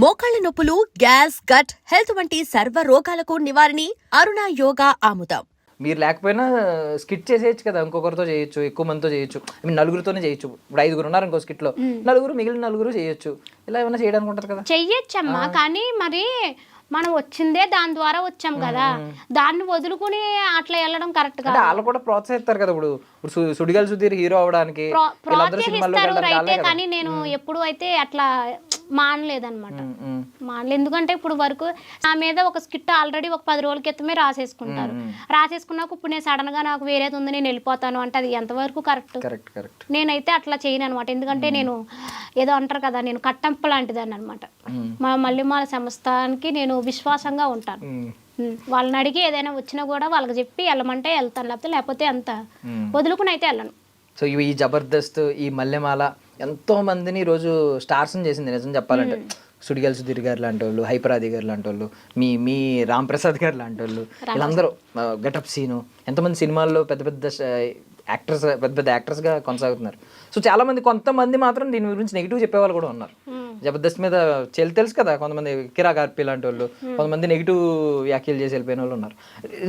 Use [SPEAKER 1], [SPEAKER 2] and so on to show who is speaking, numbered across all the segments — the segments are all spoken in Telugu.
[SPEAKER 1] మోకాళ్ల నొప్పులు, గ్యాస్, గట్ హెల్త్ వంటి సర్వ రోగాలకు నివారణి అరుణ యోగా ఆముదం.
[SPEAKER 2] మీరు లేకపోయినా స్కిట్ చేసేయచ్చు కదా, ఇంకొకరితో చేయొచ్చు, ఎక్కువ మందితో చేయొచ్చు, ఐ మీన్ నలుగురితోనే చేయొచ్చు. ఇప్పుడు 5 ఉన్నారు ఇంకో స్కిట్లో, నలుగురు మిగిలిన 4 చేయొచ్చు. ఇలా ఏమైనా చేయడానికి ఉంటుంది కదా.
[SPEAKER 3] చెయ్యొచ్చమ్మా, కానీ మరి మనం వచ్చిందే దాని ద్వారా వచ్చాం కదా, దాన్ని వదులుకుని అట్లా వెళ్ళడం కరెక్ట్
[SPEAKER 2] అంటే వాళ్ళు కూడా ప్రోత్సహిస్తారు కదా. ఇప్పుడు సుడిగాలి సుధీర్ హీరో అవడానికి
[SPEAKER 3] ప్రోత్సహిస్తారు రైతే, కానీ నేను ఎప్పుడు అయితే అట్లా మానలేదన్నమాట. మానలేదు, ఎందుకంటే ఇప్పుడు వరకు నా మీద ఒక స్కిట్ ఆల్రెడీ ఒక 10 రోజుల క్రితమే రాసేసుకుంటారు. రాసేసుకున్నాక ఇప్పుడు నేను సడన్ గా నాకు వేరేది ఉంది నేను వెళ్ళిపోతాను అంటే అది ఎంతవరకు కరెక్ట్? నేనైతే అట్లా చేయను అనమాట. ఎందుకంటే నేను ఏదో అంటారు కదా, నేను కట్టంప లాంటిదాన్ని అనమాట. మా మల్లెమాల సంస్థానికి నేను విశ్వాసంగా ఉంటాను. వాళ్ళని అడిగి ఏదైనా వచ్చినా కూడా వాళ్ళకి చెప్పి వెళ్ళమంటే వెళ్తాను, లేకపోతే అంత వదులుకుని అయితే వెళ్ళను.
[SPEAKER 2] సో ఈ జబర్దస్త్, ఈ మల్లెమాల ఎంతో మందిని ఈరోజు స్టార్స్ని చేసింది నిజం చెప్పాలంటే. సుడిగాలి సుధీర్ గారు లాంటి వాళ్ళు, హైపరాది గారు లాంటి వాళ్ళు, మీ రామ్ ప్రసాద్ గారు లాంటి వాళ్ళు, వీళ్ళందరూ గెటప్ సీను, ఎంతమంది సినిమాల్లో పెద్ద పెద్ద యాక్టర్స్గా కొనసాగుతున్నారు. సో చాలా మంది, కొంతమంది మాత్రం దీని గురించి నెగిటివ్ చెప్పేవాళ్ళు కూడా ఉన్నారు. జబర్దస్త్ మీద తెలుసు కదా, కొంతమంది కిరా కార్పి లాంటి వాళ్ళు, కొంతమంది నెగిటివ్ వ్యాఖ్యలు చేసి వెళ్ళిపోయిన వాళ్ళు ఉన్నారు.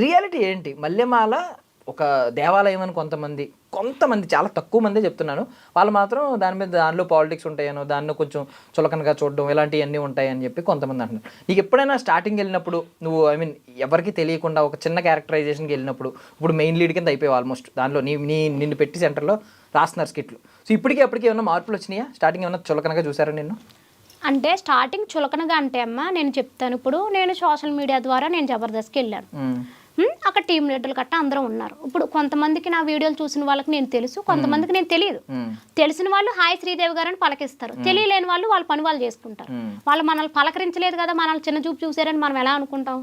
[SPEAKER 2] రియాలిటీ ఏంటి? మల్లెమాల ఒక దేవాలయం అని కొంతమంది చాలా తక్కువ మందే చెప్తున్నాను, వాళ్ళు మాత్రం దానిలో పాలిటిక్స్ ఉంటాయనో, దానిలో కొంచెం చులకనగా చూడడం ఇలాంటివన్నీ ఉంటాయని చెప్పి కొంతమంది అంటున్నారు. నీకు ఎప్పుడైనా స్టార్టింగ్ వెళ్ళినప్పుడు నువ్వు ఎవరికి తెలియకుండా ఒక చిన్న క్యారెక్టరైజేషన్కి వెళ్ళినప్పుడు, ఇప్పుడు మెయిన్ లీడ్ కింద అయిపోయావు ఆల్మోస్ట్, దానిలో నిన్ను పెట్టి సెంటర్లో రాస్తున్నారు స్కిట్లు. సో అప్పటికి ఏమైనా మార్పులు వచ్చినాయా? స్టార్టింగ్ ఏమైనా చులకనగా చూసారా నిన్ను?
[SPEAKER 3] అంటే స్టార్టింగ్ చులకనగా అంటే అమ్మా నేను చెప్తాను, ఇప్పుడు నేను సోషల్ మీడియా ద్వారా నేను జబర్దస్త్కి వెళ్ళాను. అక్కడ టీం లీడర్లు గట్టా అందరూ ఉన్నారు. ఇప్పుడు కొంతమందికి నా వీడియోలు చూసిన వాళ్ళకి నేను తెలుసు, కొంతమందికి నేను తెలియదు. తెలిసిన వాళ్ళు హాయ్ శ్రీదేవి గారు అని పలకిస్తారు, తెలియలేని వాళ్ళు వాళ్ళ పని వాళ్ళు చేసుకుంటారు. వాళ్ళు మనల్ని పలకరించలేదు కదా, మనల్ని చిన్న చూపు చూసారని మనం ఎలా అనుకుంటాం?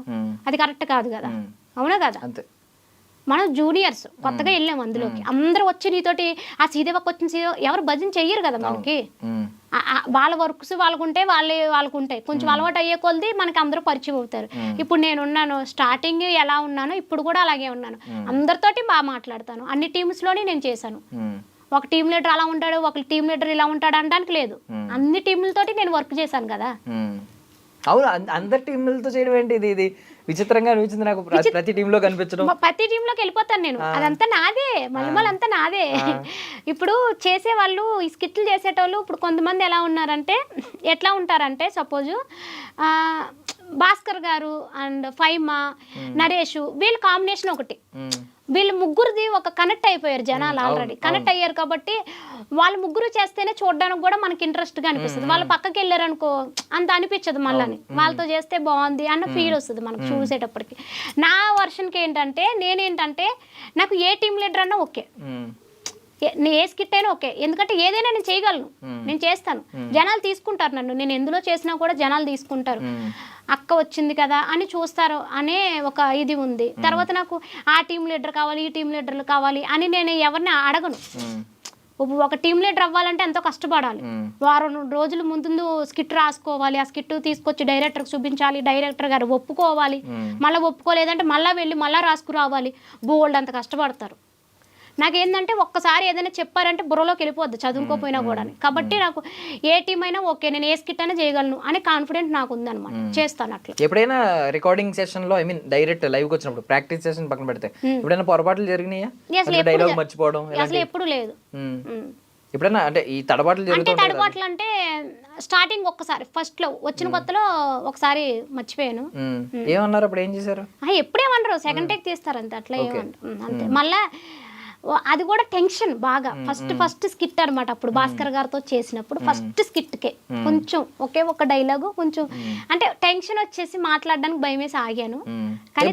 [SPEAKER 3] అది కరెక్ట్ కాదు కదా, అవునా కదా? మనం జూనియర్స్ కొత్తగా వెళ్ళాము అందులోకి, అందరూ వచ్చి నీతోటి ఆ శ్రీదేవికి వచ్చిన ఎవరు భజన చెయ్యరు కదా మనకి. వాళ్ళ వర్క్స్ వాళ్ళకుంటే వాళ్ళకు ఉంటాయి, కొంచెం అలవాటు అయ్యే కొలది మనకి అందరూ పరిచయం అవుతారు. ఇప్పుడు నేను ఉన్నాను, స్టార్టింగ్ ఎలా ఉన్నానో ఇప్పుడు కూడా అలాగే ఉన్నాను, అందరితోటి బాగా మాట్లాడతాను. అన్ని టీమ్స్లోని నేను చేశాను. ఒక టీం లీడర్ అలా ఉంటాడు, ఒక టీం లీడర్ ఇలా ఉంటాడు అనడానికి లేదు, అన్ని టీంలతోటి నేను వర్క్ చేశాను కదా.
[SPEAKER 2] అవును, అందరి టీంలతో చేయడం ఏంటి? ఇది విచిత్రంగా అనిపించింది నాకు, ప్రతి టీంలో కనిపించడం.
[SPEAKER 3] ప్రతి టీంలోకి వెళ్ళిపోతాను నేను, అదంతా నాదే, మళ్ళీ నాదే. ఇప్పుడు చేసేవాళ్ళు, ఈ స్కిట్లు చేసేటోళ్ళు ఇప్పుడు కొంతమంది ఎలా ఉన్నారంటే, ఎట్లా ఉంటారంటే సపోజు భాస్కర్ గారు అండ్ ఫైమా, నరేష్, వీళ్ళ కాంబినేషన్ ఒకటి, వీళ్ళు ముగ్గురిది ఒక కనెక్ట్ అయిపోయారు జనాలు, ఆల్రెడీ కనెక్ట్ అయ్యారు కాబట్టి వాళ్ళు ముగ్గురు చేస్తేనే చూడడానికి కూడా మనకి ఇంట్రెస్ట్గా అనిపిస్తుంది. వాళ్ళు పక్కకి వెళ్ళారు అనుకో అంత అనిపించదు, మళ్ళీ వాళ్ళతో చేస్తే బాగుంది అన్న ఫీల్ వస్తుంది మనకు చూసేటప్పటికి. నా వర్షన్కి ఏంటంటే, నేనేంటంటే నాకు ఏ టీం లీడర్ అన్నా ఓకే, ఏ స్కిట్ అయినా ఓకే, ఎందుకంటే ఏదైనా నేను చేయగలను, నేను చేస్తాను. జనాలు తీసుకుంటారు నన్ను, నేను ఎందులో చేసినా కూడా జనాలు తీసుకుంటారు, అక్క వచ్చింది కదా అని చూస్తారు అనే ఒక ఇది ఉంది. తర్వాత నాకు ఆ టీం లీడర్ కావాలి, ఈ టీం లీడర్లు కావాలి అని నేను ఎవరిని అడగను. ఒక టీం లీడర్ అవ్వాలంటే ఎంతో కష్టపడాలి, వారం రోజుల ముందు స్కిట్ రాసుకోవాలి, ఆ స్కిట్ తీసుకొచ్చి డైరెక్టర్కి చూపించాలి, డైరెక్టర్ గారు ఒప్పుకోవాలి, మళ్ళీ ఒప్పుకోలేదంటే మళ్ళీ వెళ్ళి మళ్ళీ రాసుకురావాలి, బోల్డ్ అంత కష్టపడతారు. నాకేంటంటే ఒక్కసారి ఏదైనా చెప్పారంటే బుర్రలోకి వెళ్ళిపోద్ది చదువుకోపోయినా కూడా. కాబట్టి నాకు ఏ టీం అయినా ఓకే, నేను ఏ స్కిట్ అయినా చేయగలను అనే కాన్ఫిడెంట్ నాకు ఉందన్నమాట, చేస్తాను అట్లా.
[SPEAKER 2] ఎప్పుడైనా రికార్డింగ్ సెషన్ లో, డైరెక్ట్ లైవ్ కి వచ్చినప్పుడు, ప్రాక్టీస్ సెషన్ పక్కన పెడితే ఎప్పుడైనా పొరపాట్లు జరిగినాయా? డైలాగ్ మర్చిపోవడం
[SPEAKER 3] అసలు ఎప్పుడు లేదు.
[SPEAKER 2] ఎప్పుడైనా అంటే ఈ తడబాట్లు జరుగుతాయి?
[SPEAKER 3] తడబాట్లు అంటే స్టార్టింగ్ ఒక్కసారి ఫస్ట్ లో వచ్చిన కొత్తలో ఒకసారి మర్చిపోయాను.
[SPEAKER 2] ఏమన్నారు అప్పుడు? ఏం చేశారు?
[SPEAKER 3] ఎప్పుడేమన్నారు, సెకండ్ టేక్ తీస్తారు అంతే, అట్లా ఏమంటారు అంతే. మళ్ళా అది కూడా టెన్షన్ బాగా, ఫస్ట్ స్కిట్ అనమాట. అప్పుడు భాస్కర్ గారితో చేసినప్పుడు ఫస్ట్ స్కిట్కే కొంచెం ఒకే ఒక డైలాగు కొంచెం అంటే టెన్షన్ వచ్చేసి మాట్లాడడానికి భయం వేసి ఆగాను. కానీ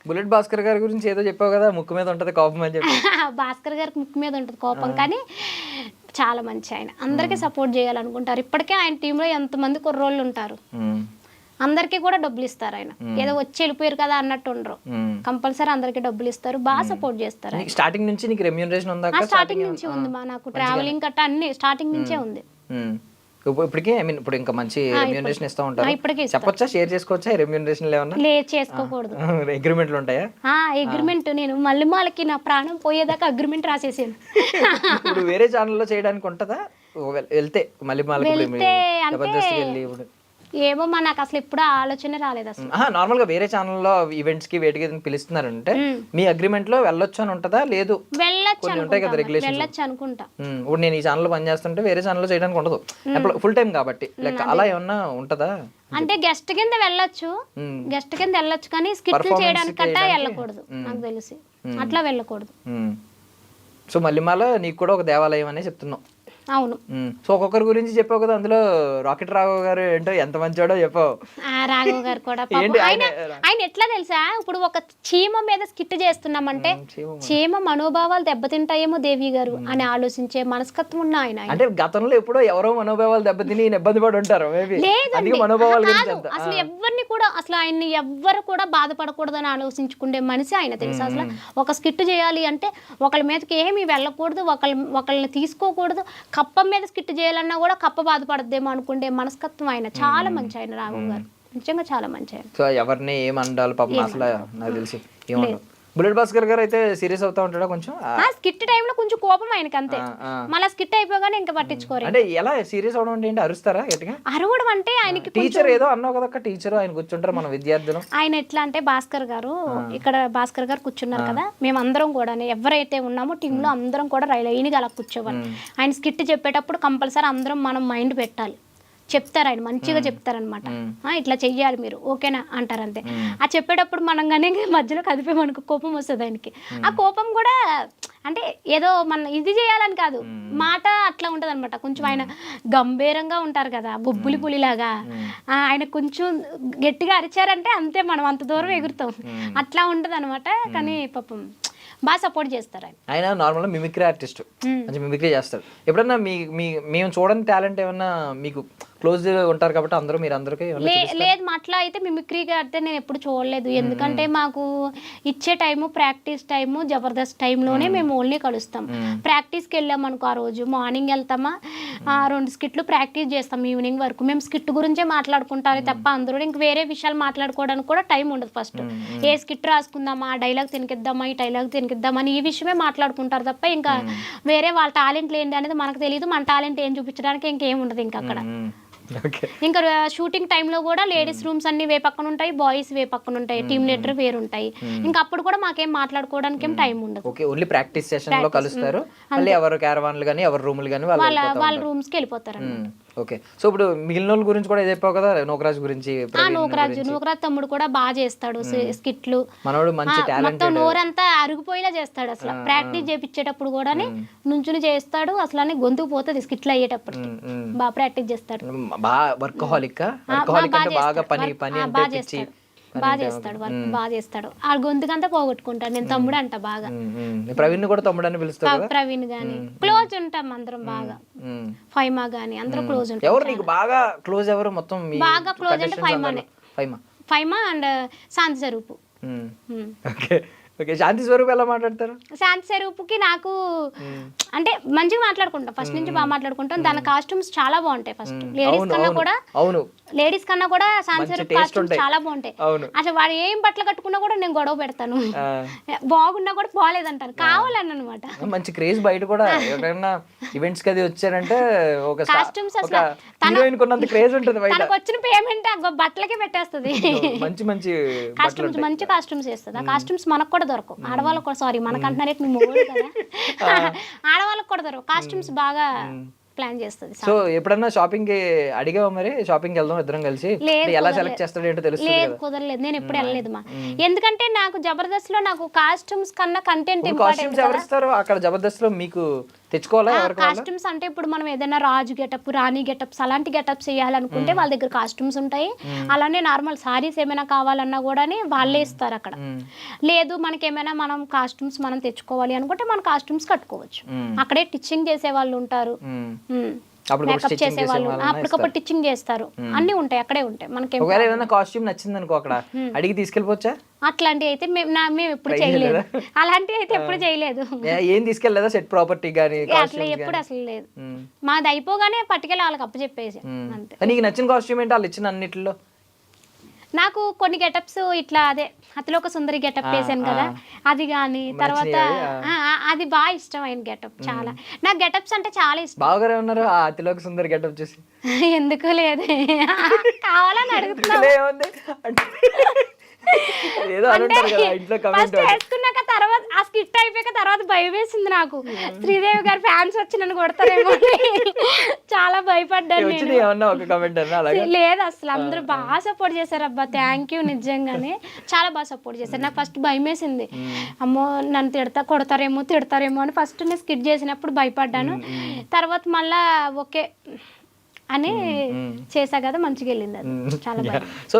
[SPEAKER 2] బుల్లెట్ భాస్కర్ గారి గురించి ఏదో చెప్పావు కదా, ముక్కు మీద ఉంటది కోపం అని చెప్పి.
[SPEAKER 3] భాస్కర్ గారికి ముక్కు మీద ఉంటది కోపం, కానీ చాలా మంచి ఆయన, అందరికీ సపోర్ట్ చేయాలనుకుంటారు. ఇప్పటికే ఆయన టీంలో ఎంతమంది కుర్రోళ్ళు ఉంటారు, అందరికీ కూడా డబ్బులు ఇస్తారు. ఆయన ఏదో వచ్చి వెళ్ళిపోయారు కదా అన్నట్టు ఉండరు, కంపల్సరీ అందరికీ డబ్బులు ఇస్తారు, బాగా సపోర్ట్ చేస్తారు.
[SPEAKER 2] స్టార్టింగ్ నుంచి నీకు రెమ్యూనరేషన్ ఉందా?
[SPEAKER 3] స్టార్టింగ్ నుంచి ఉంది మా, నాకు ట్రావెలింగ్ కట్ట అన్ని స్టార్టింగ్ నుంచే ఉంది.
[SPEAKER 2] ఇప్పటికే ఇప్పుడు ఇంకా మంచి రెమ్యూనరేషన్ ఇస్తా ఉంటారు. ఇప్పటికే చెప్పొచ్చా, షేర్ చేసుకోవచ్చా రెమ్యూనరేషన్?
[SPEAKER 3] లేదు, చేసుకోకూడదు.
[SPEAKER 2] అగ్రిమెంట్లు ఉంటాయా?
[SPEAKER 3] అగ్రిమెంట్ నేను మల్లెమాలకి నా ప్రాణం పోయేదాకా అగ్రిమెంట్ రాసేసాను.
[SPEAKER 2] ఇప్పుడు వేరే ఛానల్లో చేయడానికి ఉంటుందా? వెళ్తే మల్లెమాలకి
[SPEAKER 3] ఏమో మా నాకు అసలు ఎప్పుడు ఆలోచన రాలేదు అసలు.
[SPEAKER 2] నార్మల్ గా వేరే ఛానల్లో ఈవెంట్స్ కి వేటికి ఏదైనా పిలుస్తున్నారంటే మీ అగ్రిమెంట్ లో వెళ్ళొచ్చు అని ఉంటుందా? లేదు
[SPEAKER 3] వెళ్ళొచ్చు
[SPEAKER 2] ఉంటాయి కదా రెగ్యులేషన్.
[SPEAKER 3] వెళ్ళొచ్చు అనుకుంటా.
[SPEAKER 2] ఇప్పుడు నేను ఈ ఛానల్ పని చేస్తుంటే వేరే ఛానల్లో చేయడానికి ఉండదు, ఫుల్ టైం కాబట్టి లెక్క అలా ఏమన్నా ఉంటుందా?
[SPEAKER 3] అంటే గెస్ట్ కింద వెళ్ళొచ్చు, గెస్ట్ కింద వెళ్ళొచ్చు కానీ స్కిట్లు చేయడానికి కట్టా వెళ్ళకూడదు నాకు తెలిసి, అట్లా వెళ్ళకూడదు.
[SPEAKER 2] సో మళ్ళీ నీకు కూడా ఒక దేవాలయం అనే చెప్తున్నావు.
[SPEAKER 3] అవును.
[SPEAKER 2] సో ఒక్కొక్కరి గురించి చెప్పావు కదా, అందులో రాకెట్ రాఘవ్ గారు ఏంటో ఎంత మంచోడో చెప్పావు.
[SPEAKER 3] రాఘవ్ గారు కూడా ఆయన ఎట్లా తెలుసా, ఇప్పుడు ఒక చీమ మీద స్కిట్ చేస్తున్నామంటే చీమ మనోభావాలు దెబ్బతింటాయేమో దేవి గారు అని ఆలోచించే మనస్తత్వం ఉన్న ఆయన.
[SPEAKER 2] అంటే గతంలో ఎప్పుడో ఎవరో మనోభావాలు దెబ్బతిని ఇబ్బంది పడి ఉంటారు.
[SPEAKER 3] అసలు ఎవరిని కూడా అసలు ఆయన్ని ఎవ్వరు కూడా బాధపడకూడదని ఆలోచించుకునే మనిషి ఆయన తెలుసా. అసలు ఒక స్కిట్ చేయాలి అంటే ఒకళ్ళ మీదకి ఏమి వెళ్ళకూడదు, ఒకళ్ళని తీసుకోకూడదు. కప్ప మీద స్కిట్ చేయాలన్నా కూడా కప్ప బాధపడద్దేమో అనుకుంటే మనస్తత్వం ఆయన. చాలా మంచి ఆయన రాఘవ్ గారు, నిజంగా చాలా మంచి ఆయన.
[SPEAKER 2] సో ఎవరిని ఏమండాలి పాపం అసలు నాకు తెలిసి ఏమన్నా. బుల్లెట్ భాస్కర్ గారు అయితే సీరియస్ అవుతా ఉంటాడా కొంచెం?
[SPEAKER 3] స్కిట్ టైంలో కొంచెం కోపం ఆయనకి అంతే, మళ్ళీ స్కిట్ అయిపోగానే ఇంకా పట్టించుకోరు.
[SPEAKER 2] అంటే ఎలా సీరియస్ అవడం అంటే ఏంటి, అరుస్తారా గట్టిగా?
[SPEAKER 3] అరవడం అంటే ఆయనకి
[SPEAKER 2] టీచర్ ఏదో అన్నావు కదా, టీచర్ ఆయన కూర్చుంటారు మన విద్యార్థులు.
[SPEAKER 3] ఆయన ఎట్లా అంటే భాస్కర్ గారు ఇక్కడ భాస్కర్ గారు కూర్చున్నారు కదా, మేము అందరం కూడా ఎవరైతే ఉన్నామో టీమ్ లో అందరం కూడా లైన్గా అలా కూర్చోవాలి. ఆయన స్కిట్ చెప్పేటప్పుడు కంపల్సరీ అందరం మనం మైండ్ పెట్టాలి. చెప్తారు ఆయన మంచిగా చెప్తారనమాట, ఇట్లా చెయ్యాలి మీరు ఓకేనా అంటారు అంతే. ఆ చెప్పేటప్పుడు మనం కానీ మధ్యలో కదిపేమనుకో కోపం వస్తుంది ఆయనకి. ఆ కోపం కూడా అంటే ఏదో మన ఇది చేయాలని కాదు, మాట అట్లా ఉంటుంది అనమాట. కొంచెం ఆయన గంభీరంగా ఉంటారు కదా, బొబ్బులి పులిలాగా. ఆయన కొంచెం గట్టిగా అరిచారంటే అంతే, మనం అంత దూరం ఎగురుతాం, అట్లా ఉంటుంది అనమాట. కానీ పాపం బాగా సపోర్ట్ చేస్తారు ఆయన.
[SPEAKER 2] ఆయన నార్మల్గా మిమిక్రీ ఆర్టిస్ట్, మంచి మిమిక్రీ చేస్తారు. ఎప్పుడన్నా మేము చూడని టాలెంట్ ఏమన్నా మీకు క్లోజ్ ఉంటారు కాబట్టి అందరూ మీరు అందరికీ
[SPEAKER 3] లేదు అట్లా అయితే మిమిక్రీగా అయితే నేను ఎప్పుడు చూడలేదు. ఎందుకంటే మాకు ఇచ్చే టైము ప్రాక్టీస్ టైము జబర్దస్త్ టైంలోనే మేము ఓన్లీ కలుస్తాం. ప్రాక్టీస్కి వెళ్ళాం అనుకో, ఆ రోజు మార్నింగ్ వెళ్తామా 2 స్కిట్లు ప్రాక్టీస్ చేస్తాం ఈవినింగ్ వరకు. మేము స్కిట్ గురించే మాట్లాడుకుంటారు తప్ప అందరూ ఇంక వేరే విషయాలు మాట్లాడుకోవడానికి కూడా టైం ఉండదు. ఫస్ట్ ఏ స్కిట్ రాసుకుందామా, ఆ డైలాగ్ తినికిద్దామా, ఈ డైలాగ్ తినికిద్దామని ఈ విషయమే మాట్లాడుకుంటారు తప్ప ఇంకా వేరే వాళ్ళ టాలెంట్లు ఏంటి అనేది మనకు తెలియదు. మన టాలెంట్ ఏం చూపించడానికి ఇంకేం ఉండదు ఇంకా అక్కడ. ఇంకా షూటింగ్ టైంలో కూడా లేడీస్ రూమ్స్ అన్ని వే పక్కన ఉంటాయి, బాయ్స్ వే పక్కన ఉంటాయి, టీమ్ లీడర్ వేరు ఉంటాయి. ఇంకా అప్పుడు కూడా మాకేం మాట్లాడుకోవడానికి ఏం టైం ఉండదు.
[SPEAKER 2] ఓకే, ఓన్లీ ప్రాక్టీస్ సెషన్ లో కలుస్తారు. మళ్ళీ ఎవరు క్యారవాన్లు గాని ఎవరు రూములు గాని
[SPEAKER 3] వాళ్ళ రూమ్స్ కి వెళ్ళిపోతారు.
[SPEAKER 2] ఓకే, సో ఇప్పుడు మిగిలిన వాళ్ళ గురించి కూడా చెప్పావు కదా, నోకరాజ్ గురించి.
[SPEAKER 3] నోకరాజ్ తమ్ముడు కూడా బాగా చేస్తాడు స్కిట్లు,
[SPEAKER 2] మనోడు మంచి టాలెంట్,
[SPEAKER 3] మొత్తం నోరంతా అరుగుపోయినా చేస్తాడు. అసలు ప్రాక్టీస్ చేపించేటప్పుడు కూడా నుంచుని చేస్తాడు, అసలు గొంతుకు పోతుంది స్కిట్లు అయ్యేటప్పుడు. బాగా ప్రాక్టీస్ చేస్తాడు,
[SPEAKER 2] బాగా వర్కహాలిక్ అంటే బాగా పని
[SPEAKER 3] బాగా చేస్తాడు, బాగా చేస్తాడు వర్క్ బాగా చేస్తాడు. ఆ గొంతుకంతా పోగొట్టుకుంటాడు. నేను తమ్ముడు అంట బాగా.
[SPEAKER 2] ప్రవీణ్ కూడా తమ్ముడు అని పిలుస్తాడు.
[SPEAKER 3] ప్రవీణ్ గాని క్లోజ్ ఉంటాం అందరం బాగా. ఫైమా గాని అందరం క్లోజ్ ఉంటాం.
[SPEAKER 2] ఎవరు నీకు బాగా క్లోజ్? ఎవరు మొత్తం
[SPEAKER 3] బాగా క్లోజ్ అంటే ఫైమా అండ్ శాంతి స్వరూపు.
[SPEAKER 2] ఓకే, శాంతి స్వరూప్ ఎలా మాట్లాడతారు?
[SPEAKER 3] శాంతి స్వరూపుకి నాకు అంటే మంచిగా మాట్లాడుకుంటాం, ఫస్ట్ నుంచి బాగా మాట్లాడుకుంటాం. దాని కాస్ట్యూమ్స్ చాలా బాగుంటాయి. ఫస్ట్ లేడీస్ కన్నా కూడా శాంతి స్వరూప్ కాస్ట్యూమ్స్ చాలా బాగుంటాయి. అసలు వాడు ఏం బట్టలు కట్టుకున్నా కూడా నేను గొడవ పెడతాను, బాగున్నా కూడా బాగాలేదంటాను, కావాలని అనమాట.
[SPEAKER 2] మంచి క్రేజ్ బయట కూడా ఎవరైనా ఈవెంట్స్ కది వచ్చారంటే ఒక
[SPEAKER 3] కాస్ట్యూమ్స్ అసలు
[SPEAKER 2] హీరోయిన్ కొన్నంత క్రేజ్ ఉంటుంది బయట.
[SPEAKER 3] తనకు వచ్చిన పేమెంట్ బట్టలకే పెట్టేస్తుంది.
[SPEAKER 2] మంచి మంచి
[SPEAKER 3] కాస్ట్యూమ్స్ మంచి కాస్ట్యూమ్స్ వేస్తుంది. ఆ కాస్ట్యూమ్స్ మనకు కూడా దొరకవు, ఆడవాళ్ళకు కూడా. సారీ మనకంటున్నారే మీ మొగుడు కదా, ఆడవాళ్ళకు కూడా దొరకవు కాస్ట్యూమ్స్. బాగా ప్లాన్ చేస్తుంది.
[SPEAKER 2] సో ఎప్పుడన్నా షాపింగ్ కి అడిగావా? మరి షాపింగ్ వెళ్దాం ఇద్దరం కలిసి, ఎలా సెలెక్ట్ చేస్తాడు ఏంటో తెలుస్తుంది.
[SPEAKER 3] లేదు, కుదరలేదు, నేను ఎప్పుడు వెళ్ళలేదు మా. ఎందుకంటే నాకు జబర్దస్త్ లో నాకు కాస్ట్యూమ్స్ కన్నా కంటెంట్ ఇంపార్టెంట్.
[SPEAKER 2] ఎవరు ఇస్తారు అక్కడ జబర్దస్త్ లో? మీకు తెచ్చుకోవాలా
[SPEAKER 3] కాస్ట్యూమ్స్? అంటే ఇప్పుడు మనం ఏదైనా రాజు గెటప్, రాణి గెటప్స్ అలాంటి గెటప్స్ చేయాలనుకుంటే వాళ్ళ దగ్గర కాస్ట్యూమ్స్ ఉంటాయి. అలానే నార్మల్ సారీస్ ఏమైనా కావాలన్నా కూడా వాళ్ళే ఇస్తారు అక్కడ. లేదు మనకేమైనా మనం కాస్ట్యూమ్స్ మనం తెచ్చుకోవాలి అనుకుంటే మన కాస్ట్యూమ్స్ కట్టుకోవచ్చు. అక్కడే టిచ్చింగ్ చేసే వాళ్ళు ఉంటారు, మేకప్ చేసే వాళ్ళు అప్పటికప్పుడు టిచ్చింగ్ చేస్తారు, అన్ని ఉంటాయి అక్కడే ఉంటాయి. మనకి
[SPEAKER 2] ఒకవేళ ఏదైనా కాస్ట్యూమ్ నచ్చింది అనుకో అక్కడ అడిగి తీసుకెళ్ళిపోవచ్చా?
[SPEAKER 3] అట్లాంటివి అయితే మేము ఎప్పుడు చేయలేదు. అలాంటివి అయితే ఎప్పుడు చేయలేదు.
[SPEAKER 2] ఏం తీసుకెళ్ళలేదా? సెట్ ప్రాపర్టీ గానీ
[SPEAKER 3] అట్లా ఎప్పుడు అసలు లేదు. మాది అయిపోగానే పట్టుకెళ్ళి వాళ్ళకి అప్పు చెప్పేసి అంతే.
[SPEAKER 2] నీకు నచ్చిన కాస్ట్యూమ్ ఏంటి వాళ్ళు ఇచ్చిన అన్నిటిలో?
[SPEAKER 3] నాకు కొన్ని గెటప్స్ ఇట్లా అదే అతిలోక సుందరి గెటప్ వేసాను కదా, అది కానీ తర్వాత అది బాగా ఇష్టమైన గెటప్ చాలా. నాకు గెటప్స్ అంటే చాలా ఇష్టం.
[SPEAKER 2] బావగారే ఉన్నారు ఆ అతిలోక సుందరి గెటప్ చూసి.
[SPEAKER 3] ఎందుకు లేదే కావాలని అడుగుతున్నా.
[SPEAKER 2] ఏముంది అంటే ఏదో అనుంటారు కదా ఇంట్లో కమెంట్.
[SPEAKER 3] వేసుకున్నాక తర్వాత ఆ స్కిట్ అయిపోయాక తర్వాత భయం వేసింది నాకు, శ్రీదేవి గారి ఫ్యాన్స్ వచ్చి నన్ను కొడతారేమో చాలా భయపడ్డాను నేను.
[SPEAKER 2] ఏమన్నా ఒక కమెంట్ అన్నా అలాగే?
[SPEAKER 3] లేదు అసలు అందరూ బాగా సపోర్ట్ చేశారు అబ్బా, థ్యాంక్ యూ నిజంగానే చాలా బాగా సపోర్ట్ చేశారు. నాకు ఫస్ట్ భయం వేసింది, అమ్మో నన్ను కొడతారేమో అని ఫస్ట్ నేను స్కిట్ చేసినప్పుడు భయపడ్డాను. తర్వాత మళ్ళా ఓకే అని చేసా కదా, మంచిగా వెళ్ళింది అది చాలా బాగా.
[SPEAKER 2] సో